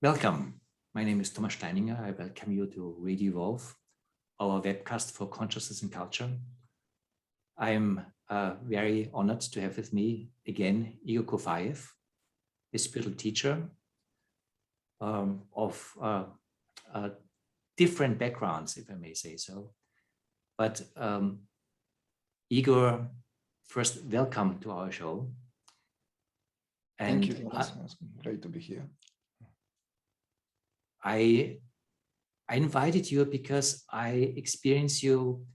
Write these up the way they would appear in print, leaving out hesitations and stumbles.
Welcome. My name is Thomas Steininger. I welcome you to Radio Evolve, our webcast for consciousness and culture. I am very honored to have with me again Igor Kufayev, a spiritual teacher of different backgrounds, if I may say so. But Igor, first, welcome to our show. And thank you, Thomas. It's great to be here. I invited you because I experience you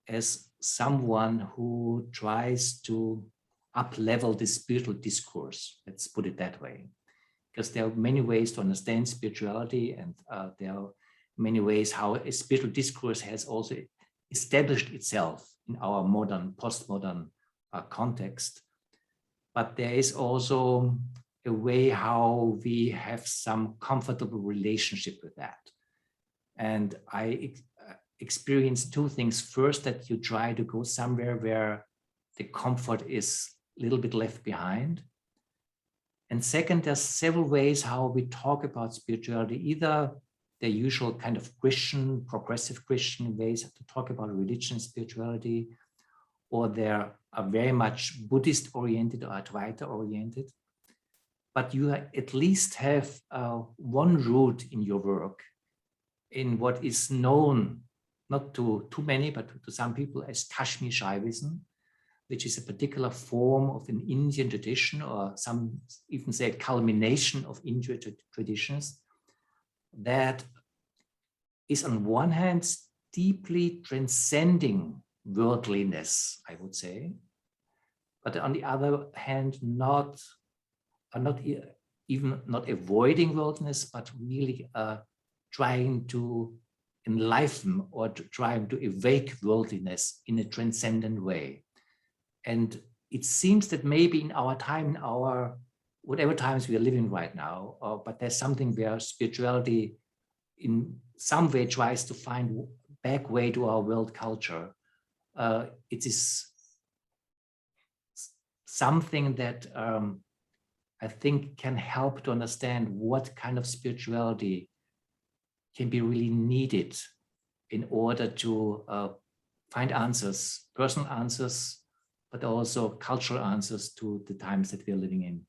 as someone who tries to up-level the spiritual discourse. Let's put it that way, because there are many ways to understand spirituality, and there are many ways how a spiritual discourse has also established itself in our modern, postmodern context. But there is also a way how we have some comfortable relationship with that. And I experienced two things. First, that you try to go somewhere where the comfort is a little bit left behind. And second, there's several ways how we talk about spirituality, either the usual kind of Christian, progressive Christian ways to talk about religion and spirituality, or there are very much Buddhist oriented or Advaita oriented. But you at least have one root in your work in what is known, not to too many, but to some people, as Kashmir Shaivism, which is a particular form of an Indian tradition, or some even say a culmination of Indian traditions, that is on one hand deeply transcending worldliness, I would say, but on the other hand, not avoiding worldliness, but really trying to enliven or trying to awake worldliness in a transcendent way. And it seems that maybe in our time, in our whatever times we are living right now, but there's something where spirituality in some way tries to find back way to our world culture. It is something that I think can help to understand what kind of spirituality can be really needed in order to find answers, personal answers, but also cultural answers to the times that we are living in.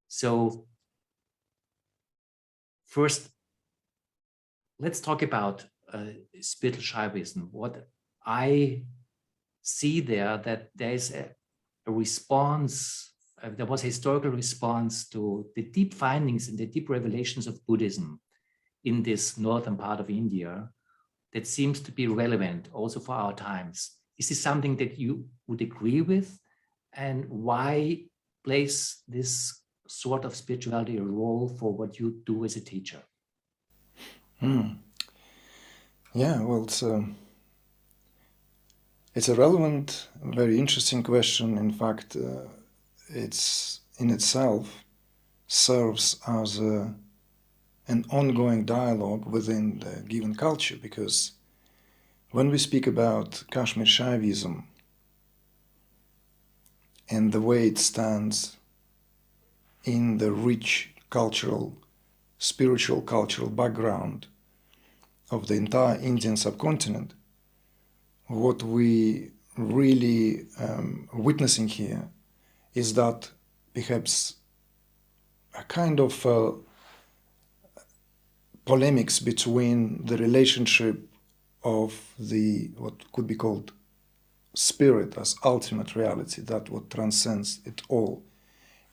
So first, let's talk about spiritual Shaivism. What I see there, that there is a response. There was a historical response to the deep findings and the deep revelations of Buddhism in this northern part of India that seems to be relevant also for our times. Is this something that you would agree with? And why plays this sort of spirituality a role for what you do as a teacher? Yeah, well, it's a relevant, very interesting question. In fact, it's in itself serves as an ongoing dialogue within the given culture, because when we speak about Kashmir Shaivism and the way it stands in the rich spiritual cultural background of the entire Indian subcontinent, what we really witnessing here is that perhaps a kind of polemics between the relationship of the what could be called spirit as ultimate reality, that what transcends it all,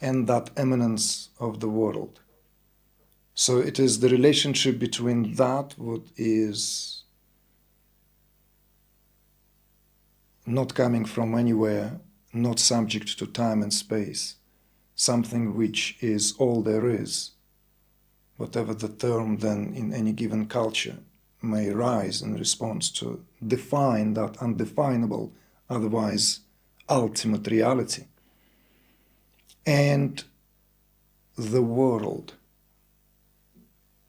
and that eminence of the world. So it is the relationship between that what is not coming from anywhere, not subject to time and space, something which is all there is, whatever the term then in any given culture may rise in response to define that undefinable, otherwise ultimate reality. And the world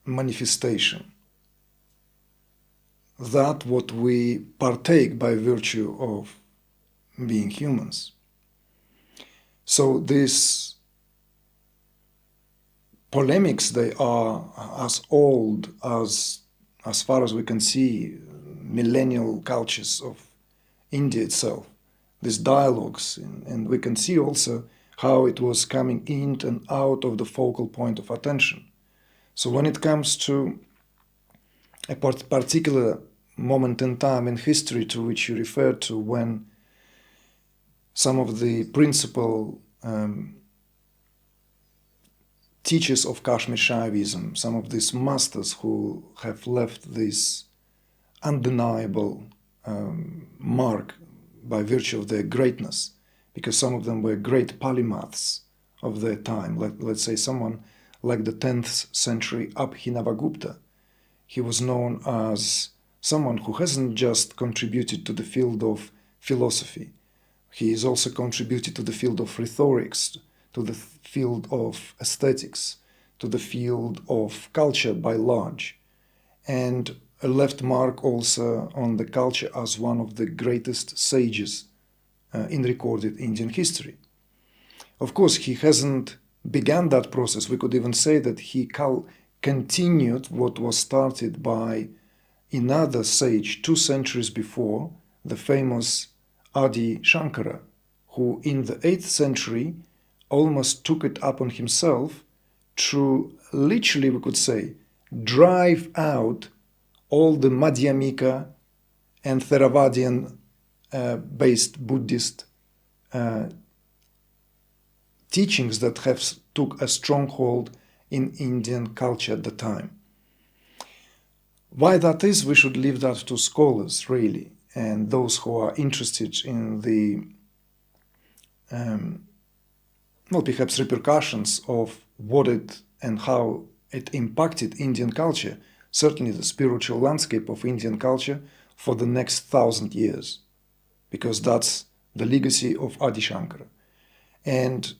manifestation, that what we partake by virtue of being humans. So this polemics, they are as old as far as we can see, millennial cultures of India itself, these dialogues, and we can see also how it was coming in and out of the focal point of attention. So when it comes to a particular moment in time in history to which you referred to, when some of the principal teachers of Kashmir Shaivism, some of these masters who have left this undeniable mark by virtue of their greatness, because some of them were great polymaths of their time. Let's say someone like the 10th century Abhinavagupta. He was known as someone who hasn't just contributed to the field of philosophy. He has also contributed to the field of rhetorics, to the field of aesthetics, to the field of culture by large, and a left mark also on the culture as one of the greatest sages in recorded Indian history. Of course, he hasn't began that process. We could even say that he continued what was started by another sage 2 centuries before, the famous Adi Shankara, who in the 8th century almost took it upon himself to, literally we could say, drive out all the Madhyamika and Theravadian based Buddhist teachings that have took a stronghold in Indian culture at the time. Why that is, we should leave that to scholars, really, and those who are interested in the perhaps repercussions of what it and how it impacted Indian culture, certainly the spiritual landscape of Indian culture for the next 1,000 years, because that's the legacy of Adi Shankara. And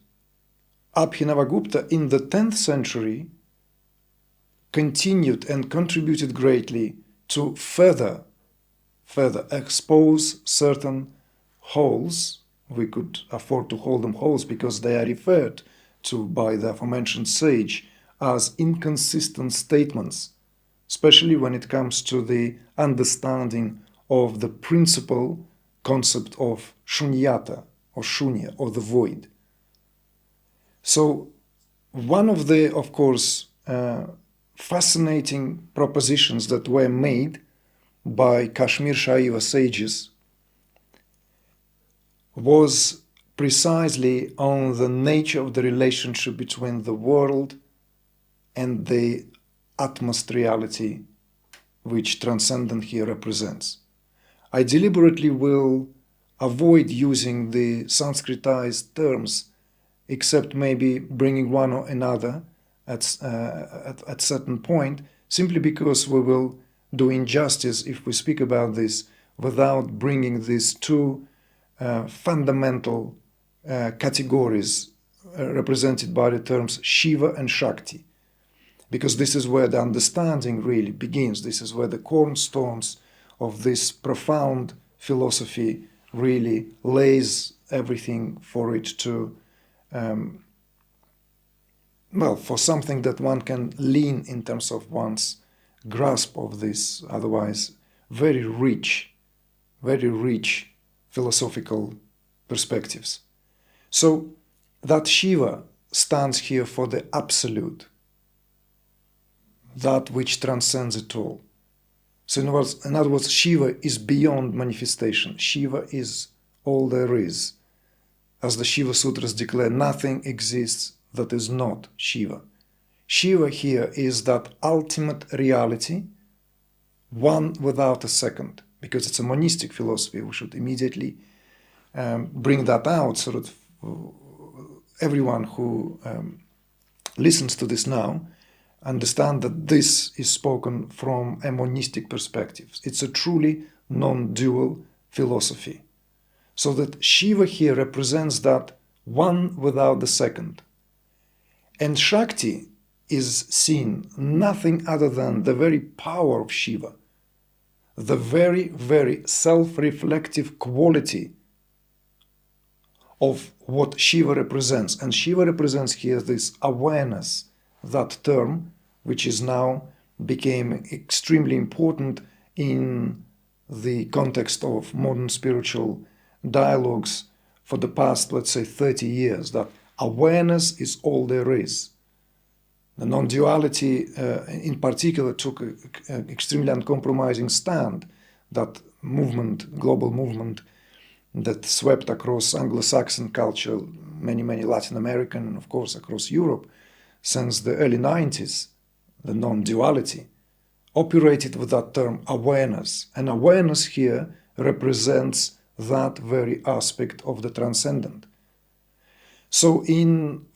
Abhinavagupta in the 10th century continued and contributed greatly to further expose certain holes. We could afford to call them holes because they are referred to by the aforementioned sage as inconsistent statements, especially when it comes to the understanding of the principal concept of shunyata or shunya or the void. So one of the, of course, fascinating propositions that were made by Kashmir Shaiva sages was precisely on the nature of the relationship between the world and the Atmast reality which transcendent here represents. I deliberately will avoid using the Sanskritized terms, except maybe bringing one or another at certain point, simply because we will do injustice if we speak about this without bringing these two fundamental categories represented by the terms Shiva and Shakti, because this is where the understanding really begins. This is where the cornerstones of this profound philosophy really lays everything for it to for something that one can lean in terms of one's grasp of this otherwise very rich philosophical perspectives. So that Shiva stands here for the absolute, that which transcends it all. So in other words, Shiva is beyond manifestation. Shiva is all there is. As the Shiva Sutras declare, nothing exists that is not Shiva. Shiva here is that ultimate reality, one without a second. Because it's a monistic philosophy, we should immediately bring that out so that everyone who listens to this now understand that this is spoken from a monistic perspective. It's a truly non-dual philosophy. So that Shiva here represents that one without the second. And Shakti is seen nothing other than the very power of Shiva, the very, very self-reflective quality of what Shiva represents. And Shiva represents here this awareness, that term, which is now became extremely important in the context of modern spiritual dialogues for the past, let's say, 30 years, that awareness is all there is. The non-duality, in particular, took an extremely uncompromising stand. That movement, global movement, that swept across Anglo-Saxon culture, many Latin American, and of course across Europe, since the early 90s, the non-duality, operated with that term awareness. And awareness here represents that very aspect of the transcendent. So in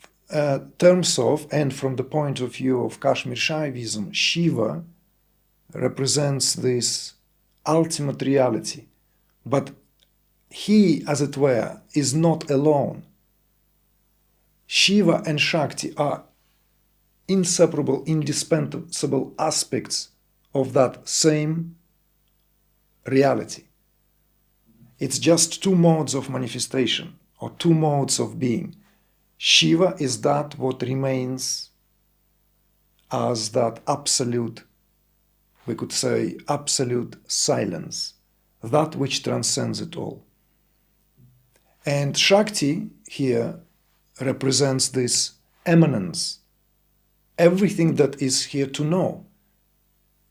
terms of, and from the point of view of Kashmir Shaivism, Shiva represents this ultimate reality. But he, as it were, is not alone. Shiva and Shakti are inseparable, indispensable aspects of that same reality. It's just two modes of manifestation, or two modes of being. Shiva is that what remains as that absolute, we could say, absolute silence, that which transcends it all. And Shakti here represents this eminence, everything that is here to know,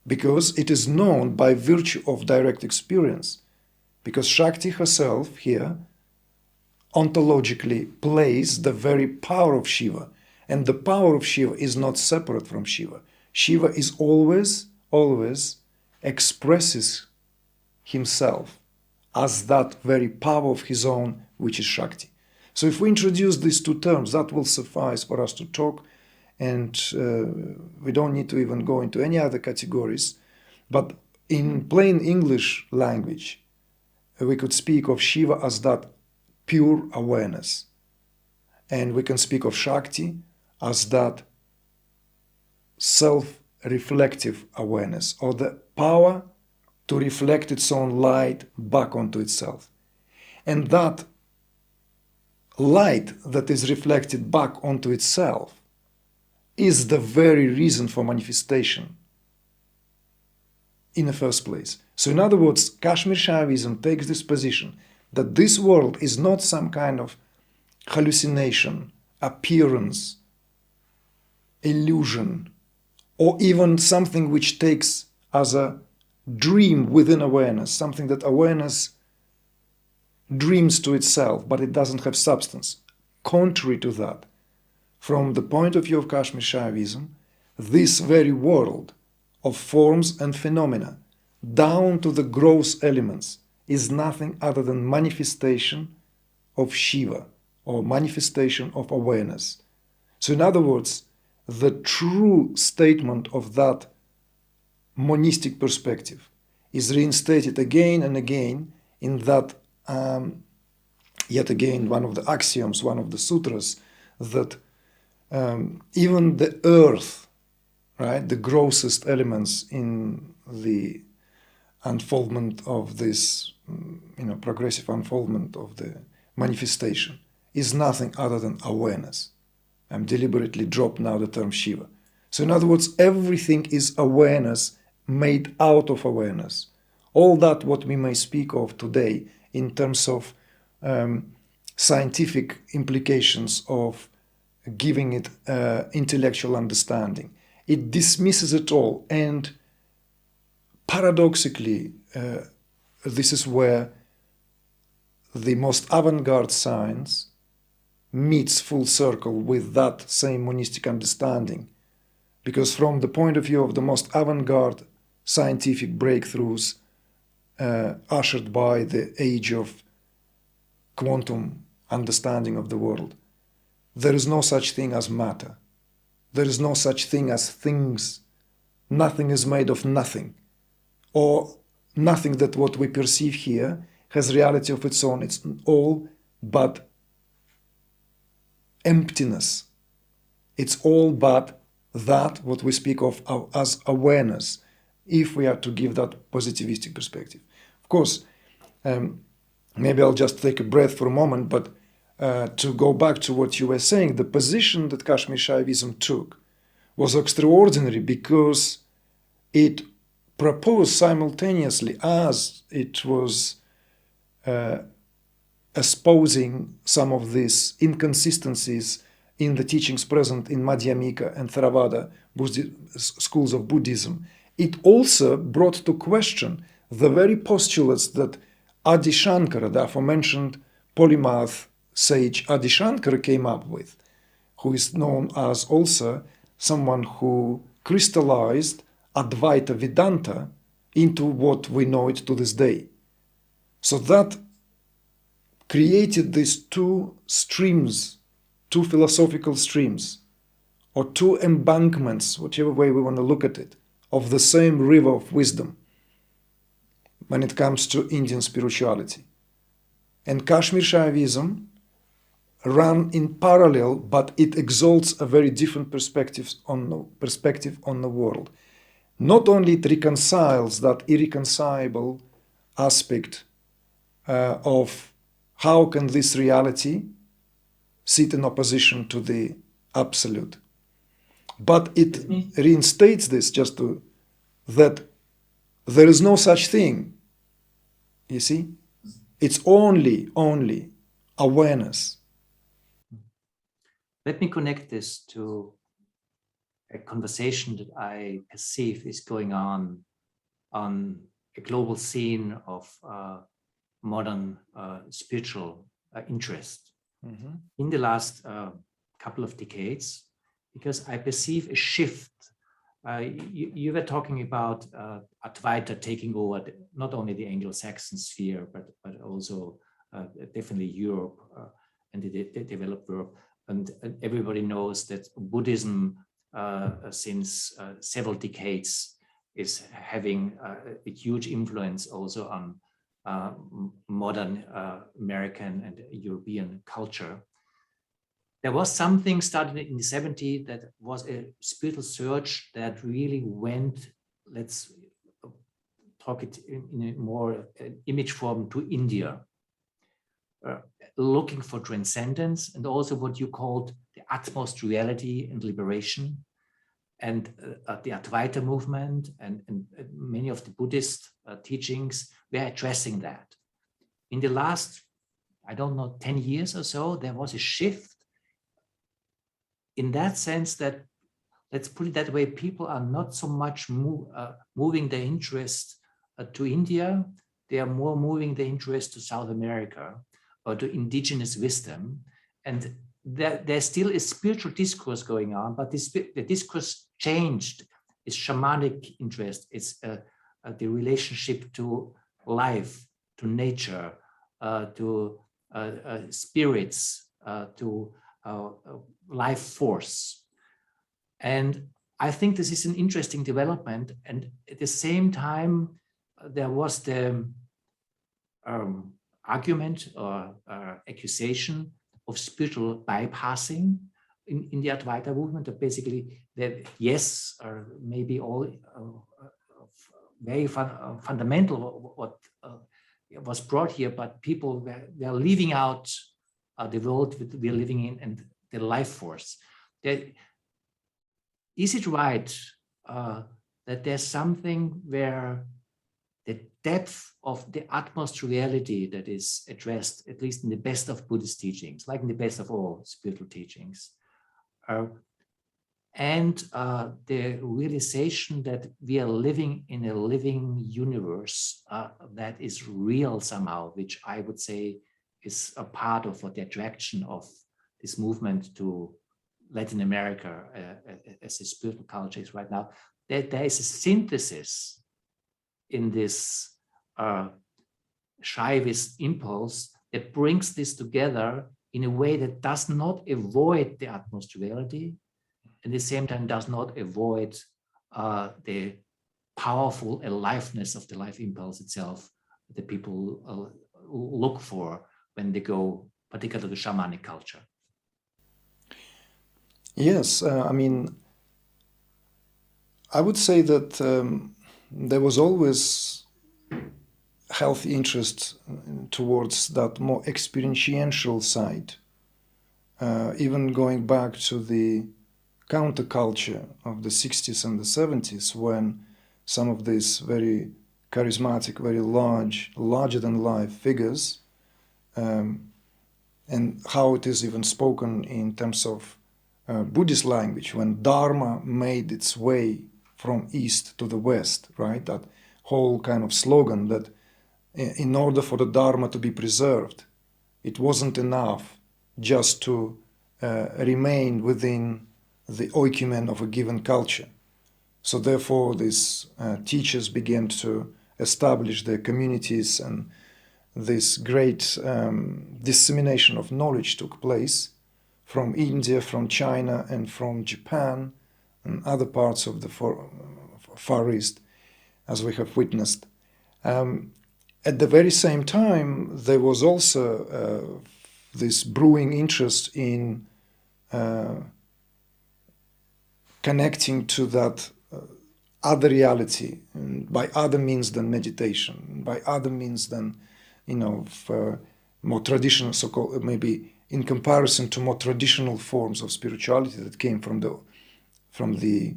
because it is known by virtue of direct experience, because Shakti herself here ontologically plays the very power of Shiva, and the power of Shiva is not separate from Shiva. Shiva is always expresses himself as that very power of his own, which is Shakti. So if we introduce these two terms, that will suffice for us to talk, and we don't need to even go into any other categories. But in plain English language, we could speak of Shiva as that pure awareness. And we can speak of Shakti as that self-reflective awareness, or the power to reflect its own light back onto itself. And that light that is reflected back onto itself is the very reason for manifestation in the first place. So in other words, Kashmir Shaivism takes this position that this world is not some kind of hallucination, appearance, illusion, or even something which takes as a dream within awareness, something that awareness dreams to itself, but it doesn't have substance. Contrary to that, from the point of view of Kashmir Shaivism, this very world of forms and phenomena, down to the gross elements, is nothing other than manifestation of Shiva, or manifestation of awareness. So in other words, the true statement of that monistic perspective is reinstated again and again in that, yet again, one of the axioms, one of the sutras, that even the earth, right, the grossest elements in the unfoldment of this, progressive unfoldment of the manifestation, is nothing other than awareness. I'm deliberately dropped now the term Shiva. So in other words, everything is awareness made out of awareness. All that what we may speak of today in terms of scientific implications of giving it intellectual understanding, it dismisses it all. And paradoxically, this is where the most avant-garde science meets full circle with that same monistic understanding. Because from the point of view of the most avant-garde scientific breakthroughs ushered by the age of quantum understanding of the world, there is no such thing as matter. There is no such thing as things. Nothing is made of nothing. Or nothing that what we perceive here has reality of its own. It's all but emptiness. It's all but that what we speak of as awareness, if we are to give that positivistic perspective. Of course, maybe I'll just take a breath for a moment, but to go back to what you were saying, the position that Kashmir Shaivism took was extraordinary because it proposed simultaneously, as it was espousing some of these inconsistencies in the teachings present in Madhyamika and Theravada schools of Buddhism, it also brought to question the very postulates that Adi Shankara, the aforementioned polymath sage Adi Shankara, came up with, who is known as also someone who crystallized Advaita Vedanta into what we know it to this day. So that created these two streams, two philosophical streams, or two embankments, whichever way we want to look at it, of the same river of wisdom when it comes to Indian spirituality. And Kashmir Shaivism ran in parallel, but it exalts a very different perspective on the world. Not only it reconciles that irreconcilable aspect of how can this reality sit in opposition to the absolute, but it reinstates this that there is no such thing. You see, it's only awareness. Let me connect this to a conversation that I perceive is going on a global scene of modern spiritual interest in the last couple of decades, because I perceive a shift. You were talking about Advaita taking over not only the Anglo-Saxon sphere, but also definitely Europe and the developed world. And everybody knows that Buddhism, since several decades, is having a huge influence also on modern American and European culture. There was something started in the 70s that was a spiritual search that really went, let's talk it in a more image form, to India, looking for transcendence and also what you called the utmost reality and liberation. And the Advaita movement and many of the Buddhist teachings were addressing that. In the last, I don't know, 10 years or so, there was a shift in that sense that, let's put it that way, people are not so much moving their interest to India, they are more moving their interest to South America or to indigenous wisdom. And there still is spiritual discourse going on, but the discourse changed. It's shamanic interest, it's the relationship to life, to nature, to spirits, to life force. And I think this is an interesting development. And at the same time, there was the argument or accusation of spiritual bypassing in the Advaita movement, that basically that yes, or maybe all very fundamental what was brought here, but people were leaving out the world we're living in and the life force. Is it right that there's something where the depth of the utmost reality that is addressed, at least in the best of Buddhist teachings, like in the best of all spiritual teachings, and the realization that we are living in a living universe that is real somehow, which I would say is a part of what the attraction of this movement to Latin America as a spiritual culture is right now, that there is a synthesis in this Shaivist impulse that brings this together in a way that does not avoid the utmost reality, and at the same time does not avoid the powerful aliveness of the life impulse itself that people look for when they go, particularly to shamanic culture. Yes, I mean, I would say that there was always healthy interest towards that more experiential side, even going back to the counterculture of the 60s and the 70s, when some of these very charismatic, very larger than life figures, and how it is even spoken in terms of Buddhist language, when Dharma made its way from east to the west, right? That whole kind of slogan that in order for the Dharma to be preserved, it wasn't enough just to remain within the oikumene of a given culture. So therefore, these teachers began to establish their communities, and this great dissemination of knowledge took place from India, from China, and from Japan, and other parts of the Far East, as we have witnessed. At the very same time, there was also this brewing interest in connecting to that other reality, by other means than meditation, by other means than, more traditional, so-called, maybe in comparison to more traditional forms of spirituality that came from the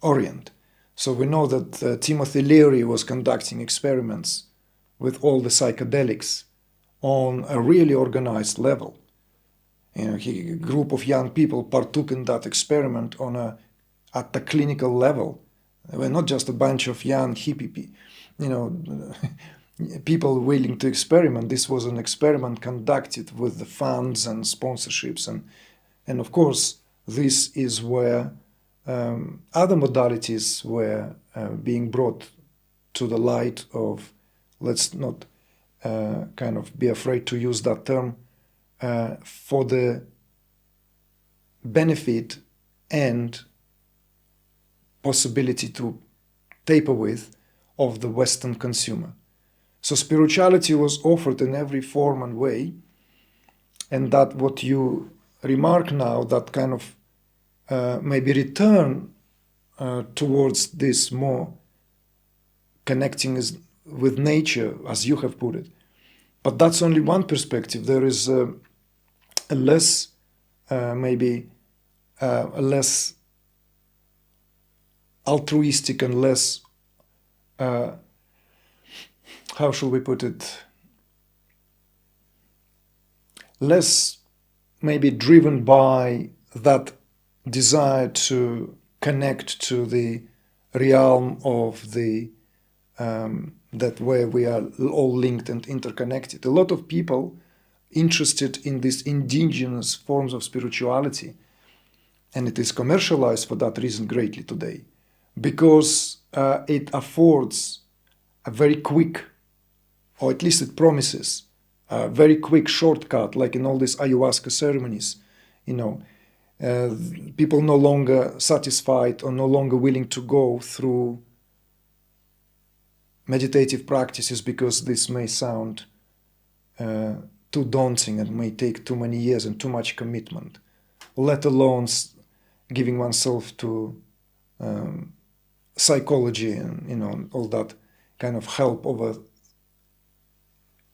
Orient. So we know that Timothy Leary was conducting experiments with all the psychedelics on a really organized level. A group of young people partook in that experiment at the clinical level. They were not just a bunch of young hippie, people willing to experiment. This was an experiment conducted with the funds and sponsorships, and of course, this is where other modalities were being brought to the light of, let's not kind of be afraid to use that term, for the benefit and possibility to taper with of the Western consumer. So spirituality was offered in every form and way, and that what you remark now, that kind of maybe return towards this more connecting with nature, as you have put it. But that's only one perspective. There is a less, maybe a less altruistic and less, how shall we put it, less maybe driven by that desire to connect to the realm of the that where we are all linked and interconnected. A lot of people interested in these indigenous forms of spirituality, and it is commercialized for that reason greatly today, because it affords a very quick, or at least it promises a very quick shortcut, like in all these ayahuasca ceremonies. People no longer satisfied or no longer willing to go through meditative practices because this may sound too daunting and may take too many years and too much commitment, let alone giving oneself to psychology and all that kind of help of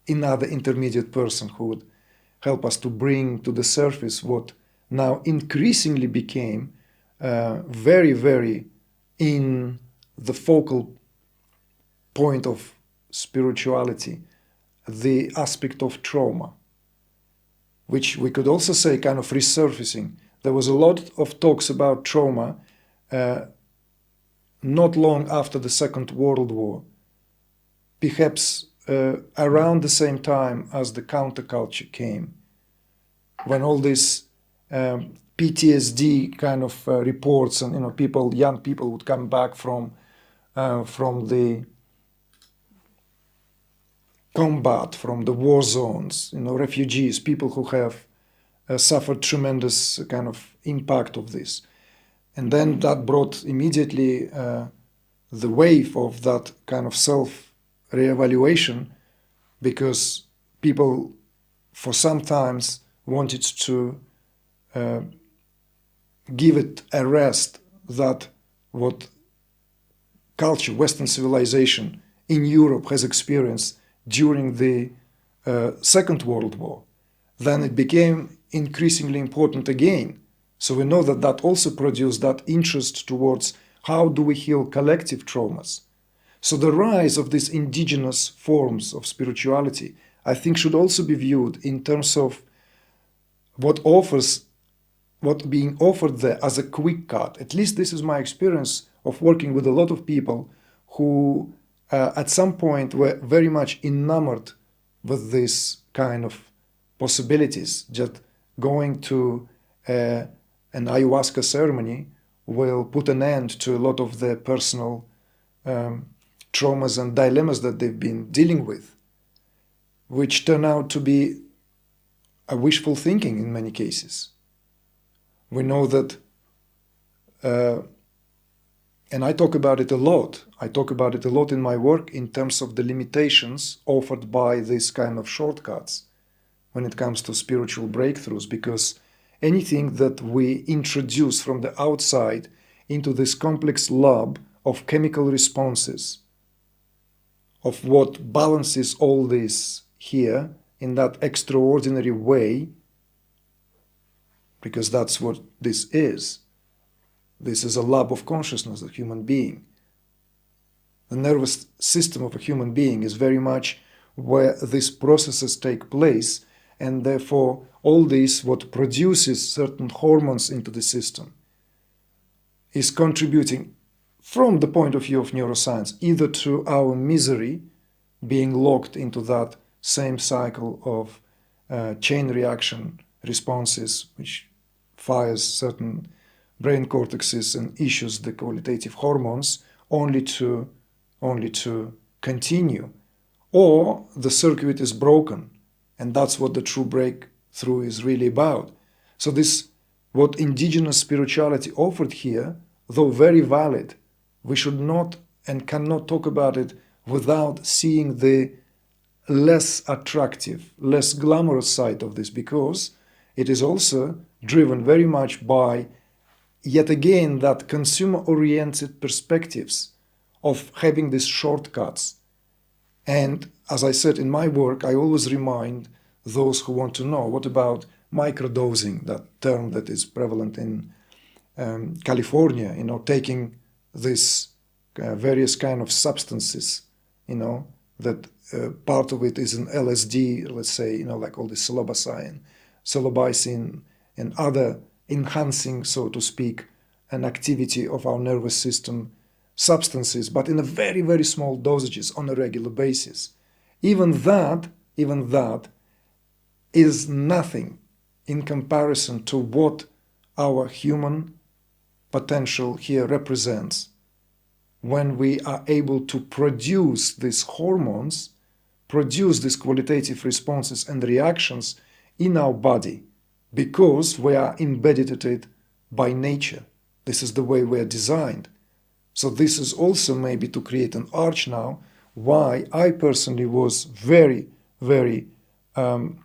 another intermediate person who would help us to bring to the surface what now increasingly became very, very in the focal point of spirituality, the aspect of trauma, which we could also say kind of resurfacing. There was a lot of talks about trauma not long after the Second World War, perhaps around the same time as the counterculture came, when all this PTSD kind of reports and young people would come back from the combat, from the war zones, refugees, people who have suffered tremendous kind of impact of this. And then that brought immediately the wave of that kind of self-reevaluation, because people for some times wanted to give it a rest that what culture, Western civilization in Europe has experienced during the Second World War. Then it became increasingly important again So we know that that also produced that interest towards how do we heal collective traumas. So the rise of these indigenous forms of spirituality, I think, should also be viewed in terms of what being offered there as a quick cut. At least this is my experience of working with a lot of people who at some point were very much enamored with this kind of possibilities. Just going to an ayahuasca ceremony will put an end to a lot of their personal traumas and dilemmas that they've been dealing with, which turn out to be a wishful thinking in many cases. We know that, and I talk about it a lot. I talk about it a lot in my work in terms of the limitations offered by this kind of shortcuts when it comes to spiritual breakthroughs, because anything that we introduce from the outside into this complex lab of chemical responses, of what balances all this here in that extraordinary way, because that's what this is. This is a lab of consciousness, a human being. The nervous system of a human being is very much where these processes take place, and therefore all this, what produces certain hormones into the system, is contributing from the point of view of neuroscience, either to our misery, being locked into that same cycle of chain reaction responses, which fires certain brain cortexes and issues the qualitative hormones, only to continue. Or the circuit is broken, and that's what the true breakthrough is really about. So this, what indigenous spirituality offered here, though very valid, we should not and cannot talk about it without seeing the less attractive, less glamorous side of this, because it is also driven very much by, yet again, that consumer-oriented perspectives of having these shortcuts. And as I said in my work, I always remind those who want to know, what about microdosing, that term that is prevalent in California, taking this various kind of substances, that part of it is an LSD, let's say, like all the psilocybin and other enhancing, so to speak, an activity of our nervous system substances, but in a very, very small dosages on a regular basis. Even that is nothing in comparison to what our human potential here represents when we are able to produce these hormones, produce these qualitative responses and reactions in our body, because we are embedded in it by nature. This is the way we are designed. So this is also maybe to create an arch now, why I personally was very, very, over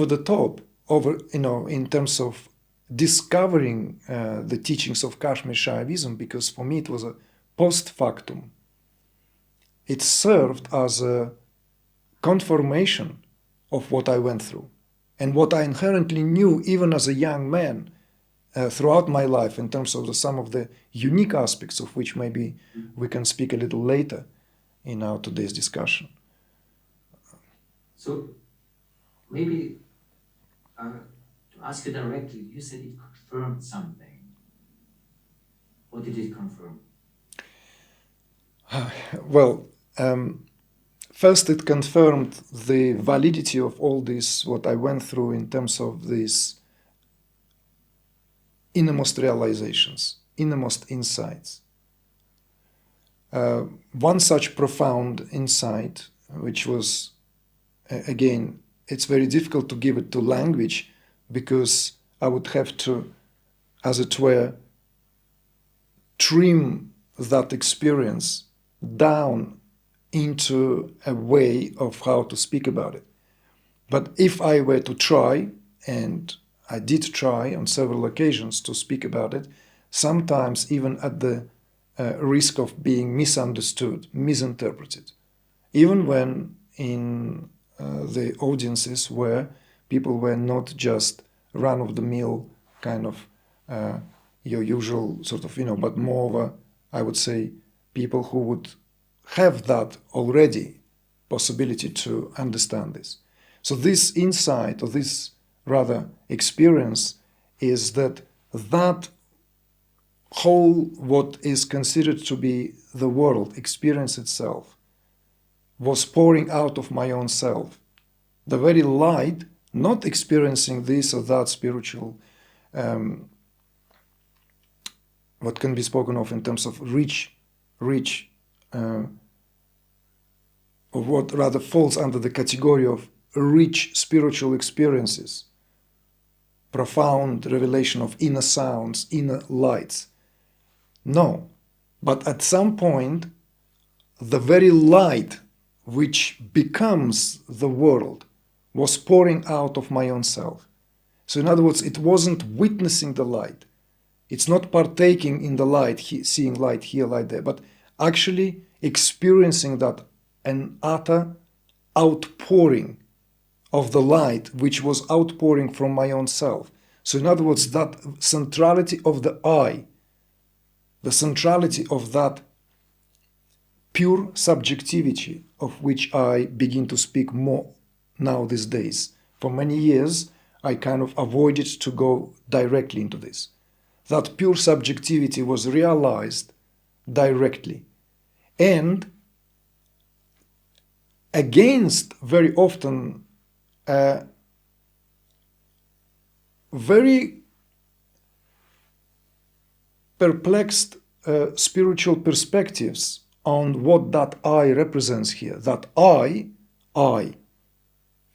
the top, in terms of discovering the teachings of Kashmir Shaivism, because for me it was a post factum. It served as a confirmation of what I went through and what I inherently knew even as a young man throughout my life, in terms of some of the unique aspects of which maybe we can speak a little later in our today's discussion. So maybe to ask you directly, you said it confirmed something. What did it confirm? First it confirmed the validity of all this, what I went through in terms of these innermost realizations, innermost insights. One such profound insight, which was, again, it's very difficult to give it to language, because I would have to, as it were, trim that experience down into a way of how to speak about it. But if I were to try, and I did try on several occasions to speak about it, sometimes even at the risk of being misunderstood, misinterpreted, even when in the audiences where People were not just run-of-the-mill kind of your usual sort of, but more of a, I would say, people who would have that already possibility to understand this. So this insight, or this rather experience, is that whole, what is considered to be the world, experience itself, was pouring out of my own self. The very light, not experiencing this or that spiritual, what can be spoken of in terms of rich, or what rather falls under the category of rich spiritual experiences, profound revelation of inner sounds, inner lights. No, but at some point, the very light which becomes the world was pouring out of my own self. So in other words, it wasn't witnessing the light. It's not partaking in the light, seeing light here, light there, but actually experiencing that an utter outpouring of the light which was outpouring from my own self. So in other words, that centrality of the I, the centrality of that pure subjectivity of which I begin to speak more now these days. For many years, I kind of avoided to go directly into this. That pure subjectivity was realized directly. And against very often very perplexed spiritual perspectives on what that I represents here. That I,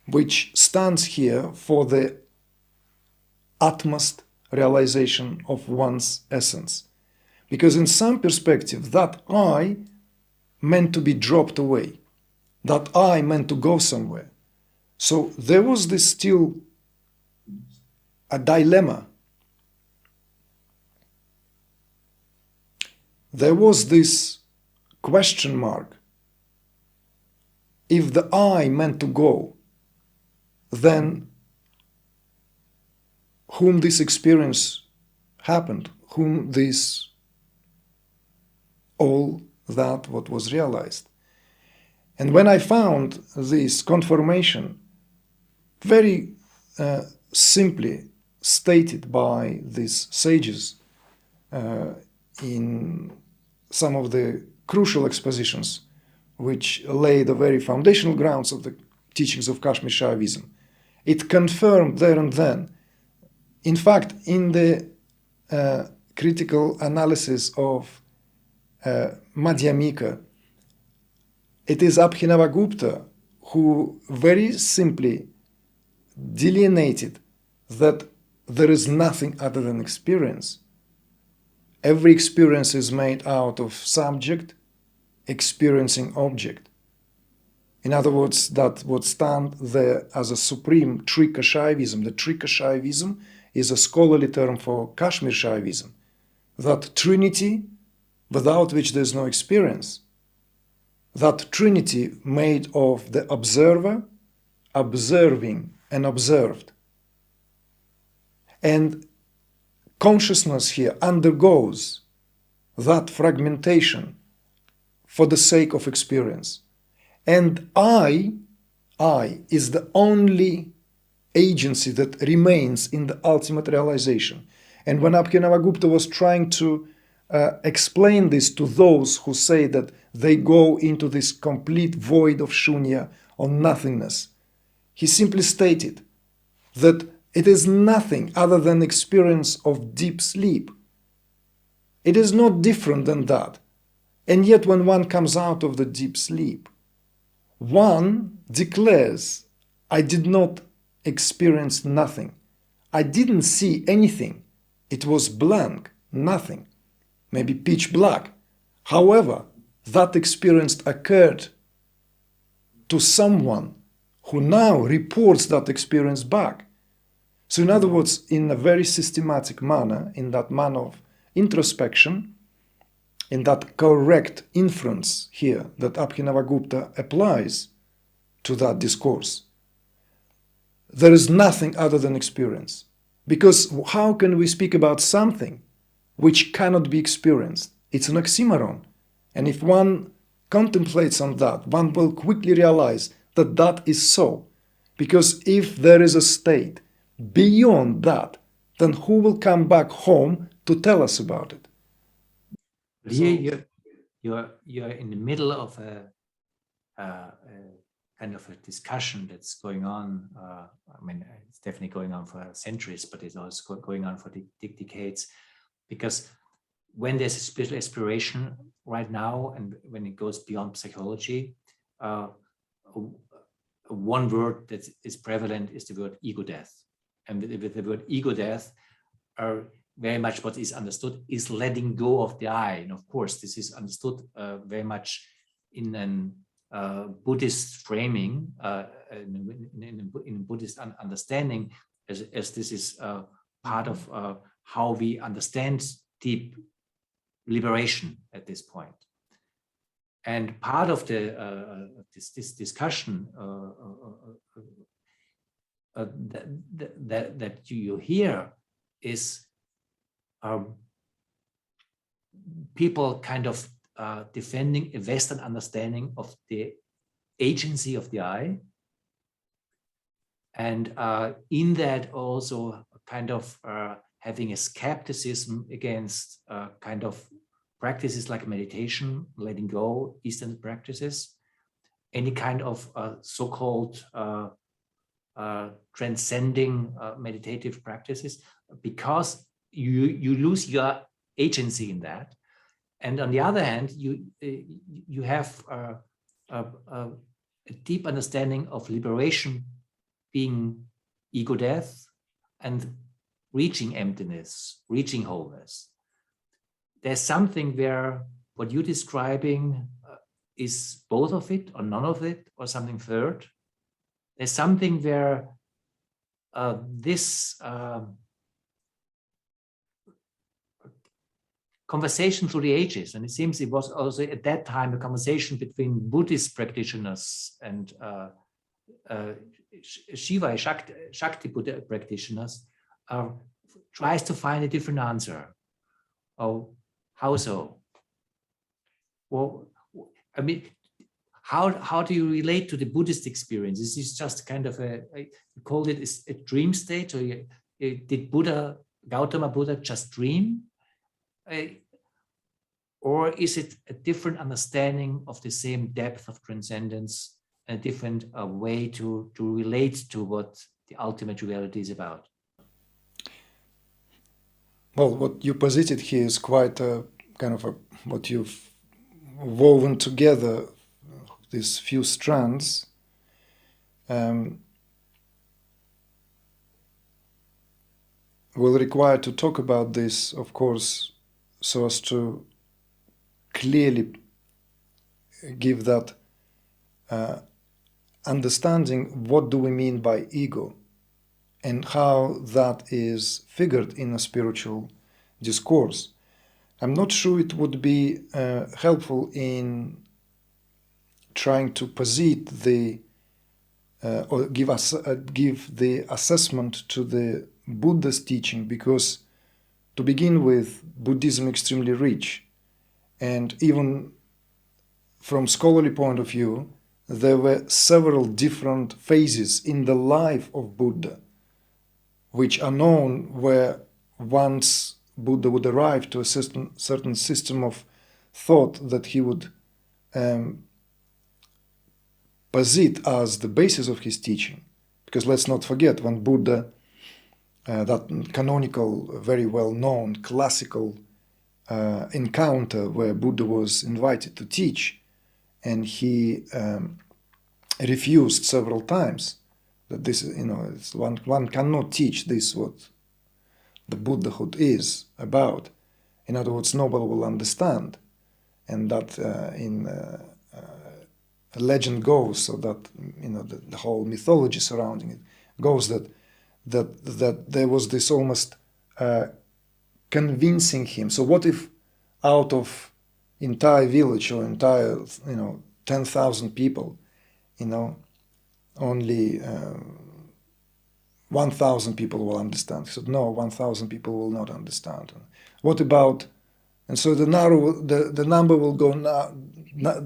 which stands here for the utmost realization of one's essence. Because in some perspective, that I meant to be dropped away. That I meant to go somewhere. So there was this still a dilemma. There was this question mark. If the I meant to go, then whom this experience happened, whom this, all that what was realized. And when I found this confirmation, very simply stated by these sages in some of the crucial expositions which lay the very foundational grounds of the teachings of Kashmir Shaivism, it confirmed there and then. In fact, in the critical analysis of Madhyamika, it is Abhinavagupta who very simply delineated that there is nothing other than experience. Every experience is made out of subject experiencing object. In other words, that would stand there as a supreme Trika Shaivism. The Trika Shaivism is a scholarly term for Kashmir Shaivism. That trinity without which there is no experience. That trinity made of the observer, observing, and observed. And consciousness here undergoes that fragmentation for the sake of experience. And I is the only agency that remains in the ultimate realization. And when Abhinavagupta was trying to explain this to those who say that they go into this complete void of shunya or nothingness, he simply stated that it is nothing other than experience of deep sleep. It is not different than that. And yet when one comes out of the deep sleep, one declares, I did not experience nothing. I didn't see anything. It was blank, nothing, maybe pitch black. However, that experience occurred to someone who now reports that experience back. So in other words, in a very systematic manner, in that manner of introspection, in that correct inference here that Abhinavagupta applies to that discourse, there is nothing other than experience. Because how can we speak about something which cannot be experienced? It's an oxymoron. And if one contemplates on that, one will quickly realize that that is so. Because if there is a state beyond that, then who will come back home to tell us about it? Here you're in the middle of a kind of a discussion that's going on. I mean, it's definitely going on for centuries, but it's also going on for decades. Because when there's a spiritual aspiration right now, and when it goes beyond psychology, one word that is prevalent is the word ego death. And with the word ego death, very much what is understood is letting go of the I. And of course, this is understood very much in an Buddhist framing, in Buddhist understanding, as this is part of how we understand deep liberation at this point. And part of this discussion that you hear is people kind of defending a Western understanding of the agency of the I, and in that also kind of having a skepticism against kind of practices like meditation, letting go, Eastern practices, any kind of so-called transcending meditative practices, because you lose your agency in that. And on the other hand, you have a deep understanding of liberation being ego death and reaching emptiness, reaching wholeness. There's something where what you're describing is both of it or none of it or something third. There's something where this conversation through the ages, and it seems it was also at that time a conversation between Buddhist practitioners and Shiva and Shakti Buddha practitioners, tries to find a different answer. Oh, how so? Well, I mean, how do you relate to the Buddhist experience? Is this just kind of you called it a dream state, or did Gautama Buddha just dream? Or is it a different understanding of the same depth of transcendence, a different way to relate to what the ultimate reality is about? Well, what you posited here is quite a kind of what you've woven together, these few strands. Will require to talk about this, of course, so as to clearly give that understanding what do we mean by ego and how that is figured in a spiritual discourse. I'm not sure it would be helpful in trying to posit the or give the assessment to the Buddha's teaching, because to begin with, Buddhism extremely rich, and even from scholarly point of view, there were several different phases in the life of Buddha, which are known, where once Buddha would arrive to a certain system of thought that he would posit as the basis of his teaching. Because let's not forget, when Buddha, that canonical, very well-known, classical encounter where Buddha was invited to teach, and he refused several times, that this, it's one cannot teach this what the Buddhahood is about. In other words, nobody will understand. And that a legend goes, so that the whole mythology surrounding it goes, that there was this almost convincing him. So what if out of entire village or entire 10,000 people, only 1,000 people will understand. He said, no, 1,000 people will not understand. What about, and so the number will go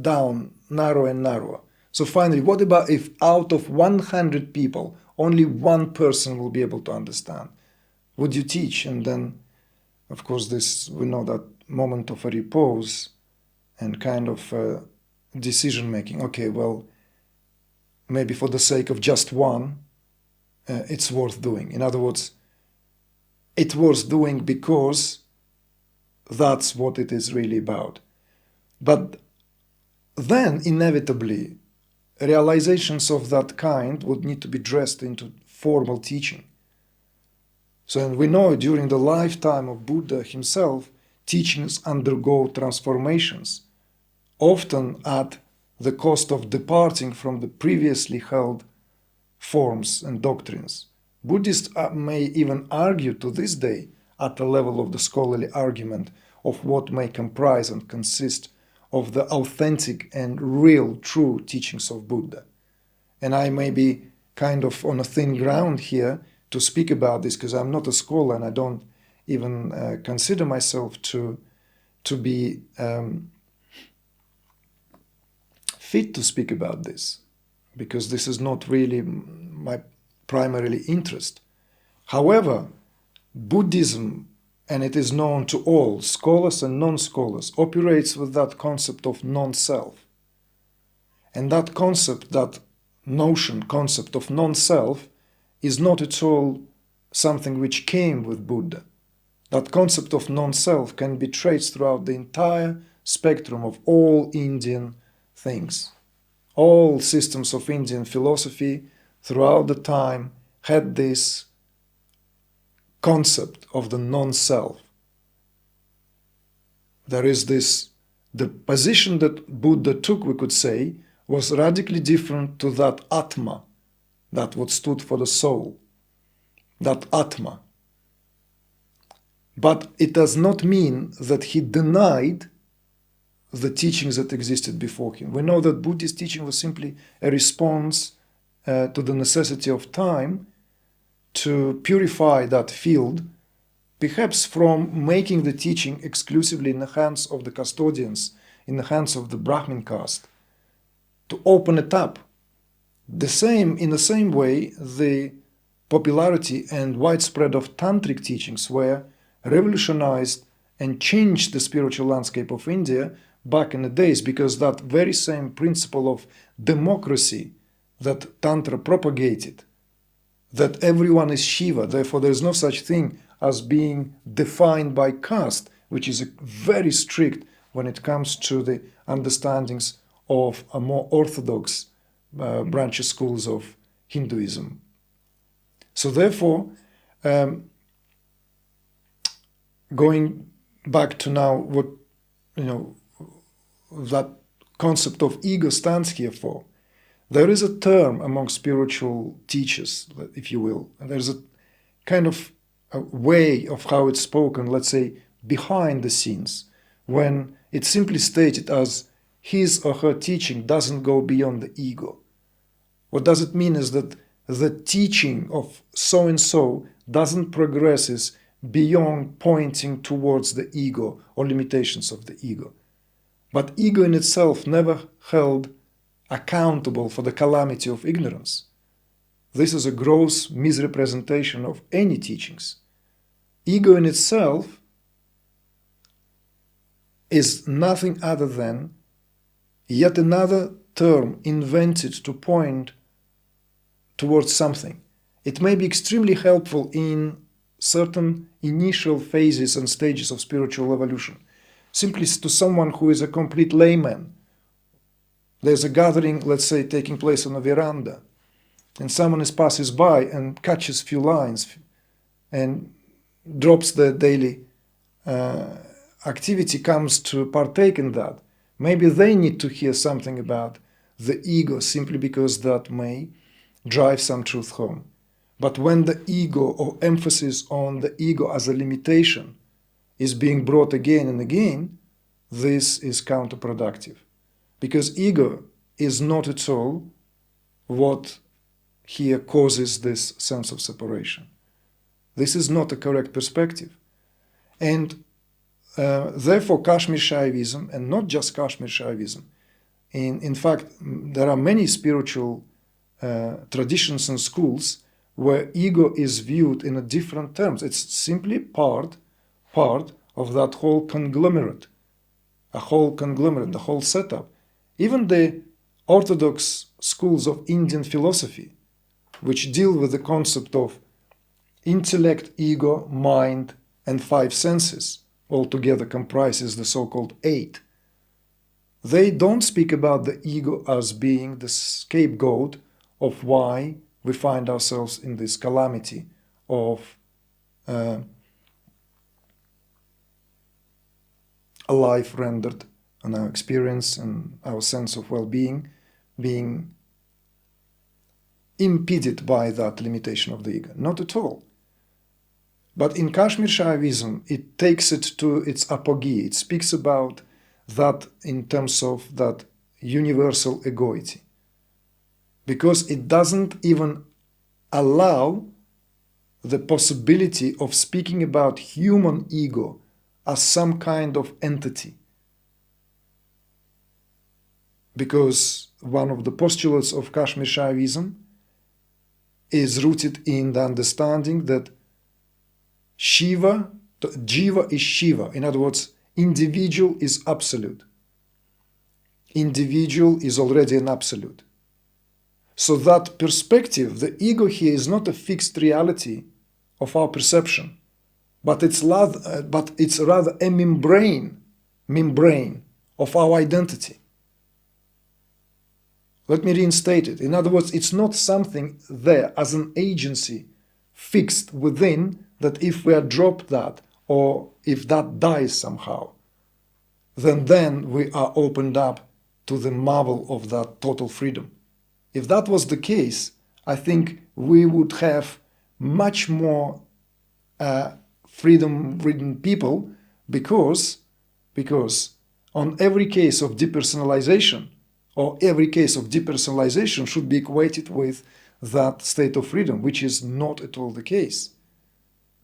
down, narrower and narrower. So finally, what about if out of 100 people, only one person will be able to understand? Would you teach? And then, of course, we know that moment of a repose and kind of decision making. Okay, well, maybe for the sake of just one, it's worth doing. In other words, it's worth doing because that's what it is really about. But then, inevitably, realizations of that kind would need to be dressed into formal teaching. So we know during the lifetime of Buddha himself, teachings undergo transformations, often at the cost of departing from the previously held forms and doctrines. Buddhists may even argue to this day at the level of the scholarly argument of what may comprise and consist of the authentic and real true teachings of Buddha. And I may be kind of on a thin ground here to speak about this because I'm not a scholar and I don't even consider myself to be fit to speak about this, because this is not really my primary interest. However, Buddhism, and it is known to all, scholars and non-scholars, operates with that concept of non-self. And that concept, that concept of non-self, is not at all something which came with Buddha. That concept of non-self can be traced throughout the entire spectrum of all Indian things. All systems of Indian philosophy throughout the time had this concept of the non-self. There is the position that Buddha took, we could say, was radically different to that Atma, that what stood for the soul, that Atma. But it does not mean that he denied the teachings that existed before him. We know that Buddhist teaching was simply a response to the necessity of time to purify that field, perhaps from making the teaching exclusively in the hands of the custodians, in the hands of the Brahmin caste, to open it up. In the same way, the popularity and widespread of tantric teachings were revolutionized and changed the spiritual landscape of India back in the days, because that very same principle of democracy that Tantra propagated, that everyone is Shiva, therefore there is no such thing as being defined by caste, which is very strict when it comes to the understandings of a more orthodox branches schools of Hinduism. So therefore, going back to now what that concept of ego stands here for, there is a term among spiritual teachers, if you will, and there's a kind of a way of how it's spoken, let's say, behind the scenes, when it's simply stated as his or her teaching doesn't go beyond the ego. What does it mean is that the teaching of so-and-so doesn't progress beyond pointing towards the ego or limitations of the ego. But ego in itself never held accountable for the calamity of ignorance. This is a gross misrepresentation of any teachings. Ego in itself is nothing other than yet another term invented to point towards something. It may be extremely helpful in certain initial phases and stages of spiritual evolution. Simply to someone who is a complete layman. There's a gathering, let's say, taking place on a veranda, and someone passes by and catches few lines and drops the daily activity, comes to partake in that. Maybe they need to hear something about the ego simply because that may drive some truth home. But when the ego, or emphasis on the ego as a limitation, is being brought again and again, this is counterproductive. Because ego is not at all what here causes this sense of separation. This is not a correct perspective. And therefore, Kashmir Shaivism, and not just Kashmir Shaivism, in fact, there are many spiritual traditions and schools where ego is viewed in a different terms. It's simply part of that whole conglomerate, the whole setup. Even the orthodox schools of Indian philosophy, which deal with the concept of intellect, ego, mind, and five senses, altogether comprises the so-called eight. They don't speak about the ego as being the scapegoat of why we find ourselves in this calamity of a life rendered on our experience and our sense of well-being being impeded by that limitation of the ego. Not at all. But in Kashmir Shaivism, it takes it to its apogee. It speaks about that in terms of that universal egoity. Because it doesn't even allow the possibility of speaking about human ego as some kind of entity. Because one of the postulates of Kashmir Shaivism is rooted in the understanding that Jiva is Shiva. In other words, individual is absolute. Individual is already an absolute. So that perspective, the ego here is not a fixed reality of our perception, but it's rather a membrane of our identity. Let me reinstate it. In other words, it's not something there as an agency fixed within that if we are dropped that, or if that dies somehow, then we are opened up to the marvel of that total freedom. If that was the case, I think we would have much more freedom-ridden people because on every case of depersonalization, or every case of depersonalization should be equated with that state of freedom, which is not at all the case.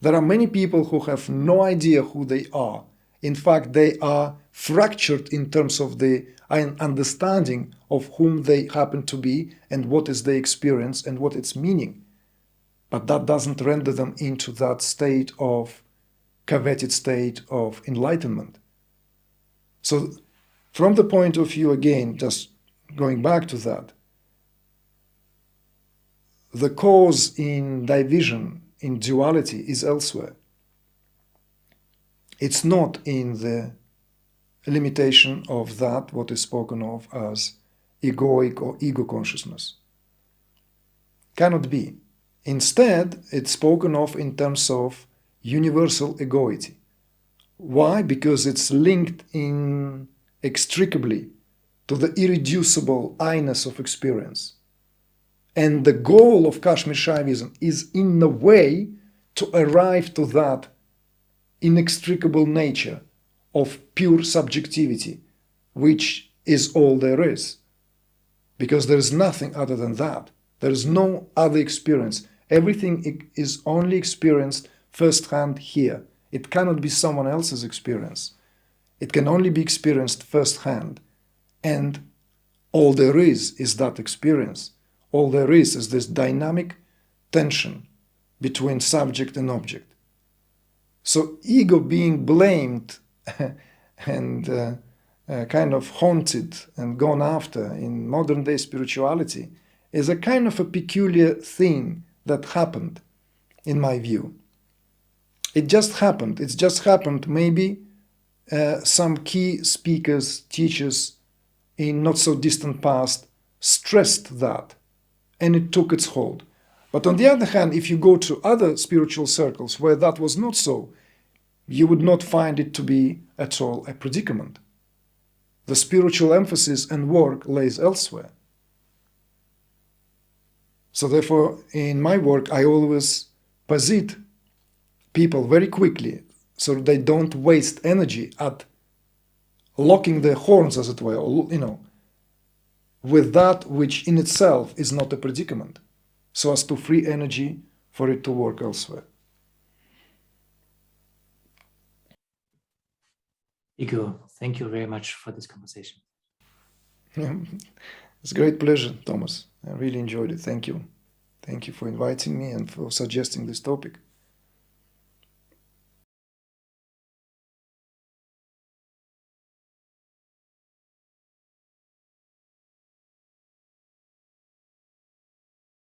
There are many people who have no idea who they are. In fact, they are fractured in terms of the understanding of whom they happen to be and what is their experience and what its meaning. But that doesn't render them into that state of coveted state of enlightenment. So from the point of view, again, just going back to that, the cause in division, in duality, is elsewhere. It's not in the limitation of that, what is spoken of as egoic or ego consciousness. Cannot be. Instead, it's spoken of in terms of universal egoity. Why? Because it's linked inextricably to the irreducible I-ness of experience. And the goal of Kashmir Shaivism is in a way to arrive to that inextricable nature of pure subjectivity, which is all there is. Because there is nothing other than that. There is no other experience. Everything is only experienced firsthand here. It cannot be someone else's experience. It can only be experienced firsthand. And all there is that experience. All there is this dynamic tension between subject and object. So ego being blamed and kind of haunted and gone after in modern day spirituality is a kind of a peculiar thing that happened, in my view. It just happened. It's just happened. Maybe some key speakers, teachers in not so distant past stressed that, and it took its hold. But on the other hand, if you go to other spiritual circles where that was not so, you would not find it to be at all a predicament. The spiritual emphasis and work lays elsewhere. So therefore, in my work, I always posit people very quickly so they don't waste energy at locking their horns, as it were, with that which in itself is not a predicament. so as to free energy for it to work elsewhere. Igor, thank you very much for this conversation. It's a great pleasure, Thomas. I really enjoyed it. Thank you. Thank you for inviting me and for suggesting this topic.